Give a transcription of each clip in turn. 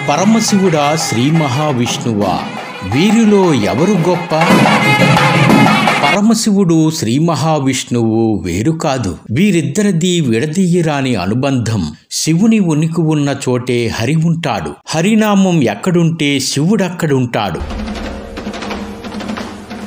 పరమశివుడా శ్రీ మహావిష్ణువా, వీరిలో ఎవరు గొప్ప? పరమశివుడు శ్రీ మహావిష్ణువు వేరు కాదు. వీరిద్దరిది విడదీయరాని అనుబంధం. శివుని ఉనికి ఉన్న చోటే హరి ఉంటాడు. హరినామం ఎక్కడుంటే శివుడక్కడుంటాడు.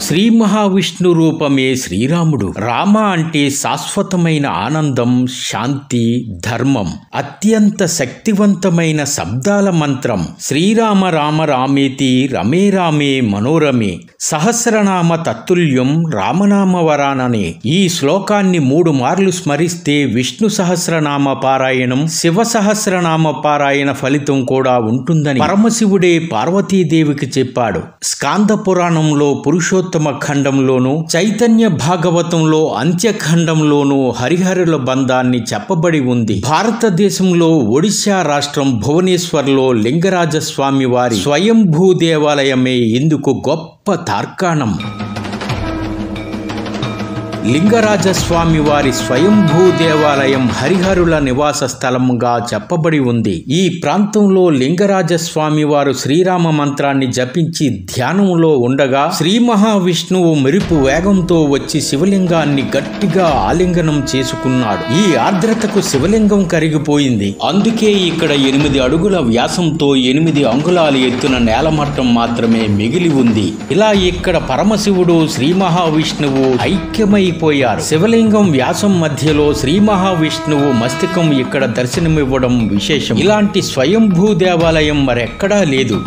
శ్రీ మహావిష్ణు రూపమే శ్రీరాముడు. రామ అంటే శాశ్వతమైన ఆనందం, శాంతి, ధర్మం. అత్యంత శక్తివంతమైన శబ్దాల మంత్రం. శ్రీరామ రామ రామేతి రమే రామే మనోరమే సహస్రనామ తత్తుల్యం రామనామ వరాననే. ఈ శ్లోకాన్ని 3 మార్లు స్మరిస్తే విష్ణు సహస్రనామ పారాయణం, శివ సహస్రనామ పారాయణ ఫలితం కూడా ఉంటుందని పరమశివుడే పార్వతీదేవికి చెప్పాడు. స్కాంద పురాణంలో పురుషోత్తమ ఖండంలోను, చైతన్య భాగవతంలో అంత్యఖండంలోను హరిహరుల బంధాన్ని చెప్పబడి ఉంది. భారతదేశంలో ఒడిశా రాష్ట్రం భువనేశ్వర్లో లింగరాజస్వామి వారి స్వయంభూ దేవాలయమే ఇందుకు గొప్ప తార్కాణం. లింగరాజస్వామి వారి స్వయంభూ దేవాలయం హరిహరుల నివాస స్థలంగా చెప్పబడి ఉంది. ఈ ప్రాంతంలో లింగరాజస్వామి వారు శ్రీరామ మంత్రాన్ని జపించి ధ్యానంలో ఉండగా శ్రీ మహావిష్ణువు మెరుపు వేగంతో వచ్చి శివలింగాన్ని గట్టిగా ఆలింగనం చేసుకున్నాడు. ఈ ఆర్ద్రతకు శివలింగం కరిగిపోయింది. అందుకే ఇక్కడ 8 అడుగుల వ్యాసంతో 8 అంగుళాల ఎత్తున నేలమట్టం మాత్రమే మిగిలి ఉంది. ఇలా ఇక్కడ పరమశివుడు శ్రీ మహావిష్ణువు ఐక్యమై పోయారు. శివలింగం వ్యాసం మధ్యలో శ్రీ మహావిష్ణువు మస్తికం ఇక్కడ దర్శనమివ్వడం విశేషం. ఇలాంటి స్వయంభూ దేవాలయం మరెక్కడా లేదు.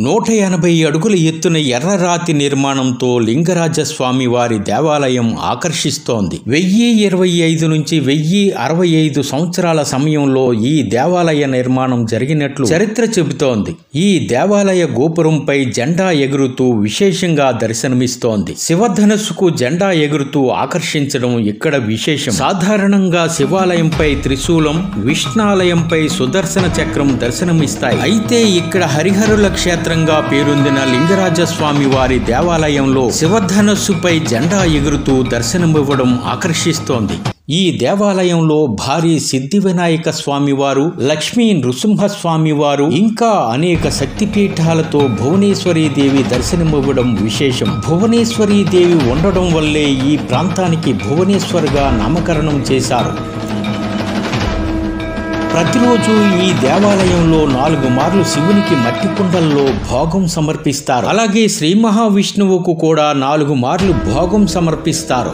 180 అడుగుల ఎత్తున ఎర్రరాతి నిర్మాణంతో లింగరాజస్వామి వారి దేవాలయం ఆకర్షిస్తోంది. 1025 నుంచి 1065 సంవత్సరాల సమయంలో ఈ దేవాలయ నిర్మాణం జరిగినట్లు చరిత్ర చెబుతోంది. ఈ దేవాలయ గోపురంపై జెండా ఎగురుతూ విశేషంగా దర్శనమిస్తోంది. శివధనుస్సుకు జెండా ఎగురుతూ ఆకర్షించడం ఇక్కడ విశేషం. సాధారణంగా శివాలయంపై త్రిశూలం, విష్ణాలయంపై సుదర్శన చక్రం దర్శనమిస్తాయి. అయితే ఇక్కడ హరిహరుల క్షేత్రం పేరొందిన లింగరాజస్వామి వారి దేవాలయంలో శివధనస్సుపై జెండా ఎగురుతూ దర్శనమివ్వడం ఆకర్షిస్తోంది. ఈ దేవాలయంలో భారీ సిద్ధి వినాయక స్వామివారు, లక్ష్మీ నృసింహస్వామివారు, ఇంకా అనేక శక్తిపీఠాలతో భువనేశ్వరీదేవి దర్శనమివ్వడం విశేషం. భువనేశ్వరీదేవి ఉండడం వల్లే ఈ ప్రాంతానికి భువనేశ్వర్గా నామకరణం చేశారు. ప్రతిరోజు ఈ దేవాలయంలో 4 మార్లు శివునికి మట్టి కుండల్లో భోగం సమర్పిస్తారు. అలాగే శ్రీ మహావిష్ణువుకు కూడా 4 మార్లు భోగం సమర్పిస్తారు.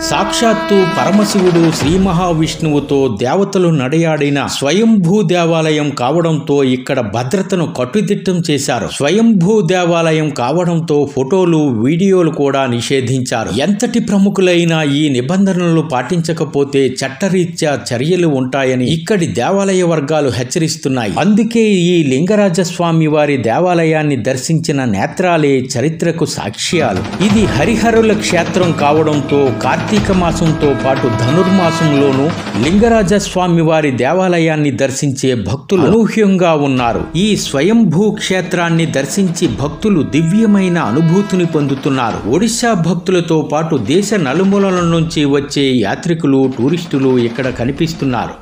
సాక్షాత్తు పరమశివుడు శ్రీ మహావిష్ణువుతో దేవతలు నడయాడిన స్వయంభూ దేవాలయం కావడంతో ఇక్కడ భద్రతను కట్టుదిట్టం చేశారు. స్వయంభూ దేవాలయం కావడంతో ఫోటోలు, వీడియోలు కూడా నిషేధించారు. ఎంతటి ప్రముఖులైనా ఈ నిబంధనలు పాటించకపోతే చట్టరీత్యా చర్యలు ఉంటాయని ఇక్కడి దేవాలయ వర్గాలు హెచ్చరిస్తున్నాయి. అందుకే ఈ లింగరాజస్వామి వారి దేవాలయాన్ని దర్శించిన నేత్రాలే చరిత్రకు సాక్ష్యాలు. ఇది హరిహరుల క్షేత్రం కావడంతో కార్తీక మాసంతో పాటు ధనుర్మాసంలోనూ లింగరాజస్వామి వారి దేవాలయాన్ని దర్శించే భక్తులు అనూహ్యంగా ఉన్నారు. ఈ స్వయంభూ క్షేత్రాన్ని దర్శించి భక్తులు దివ్యమైన అనుభూతిని పొందుతున్నారు. ఒడిశా భక్తులతో పాటు దేశ నలుమూలల నుంచి వచ్చే యాత్రికులు, టూరిస్టులు ఇక్కడ కనిపిస్తున్నారు.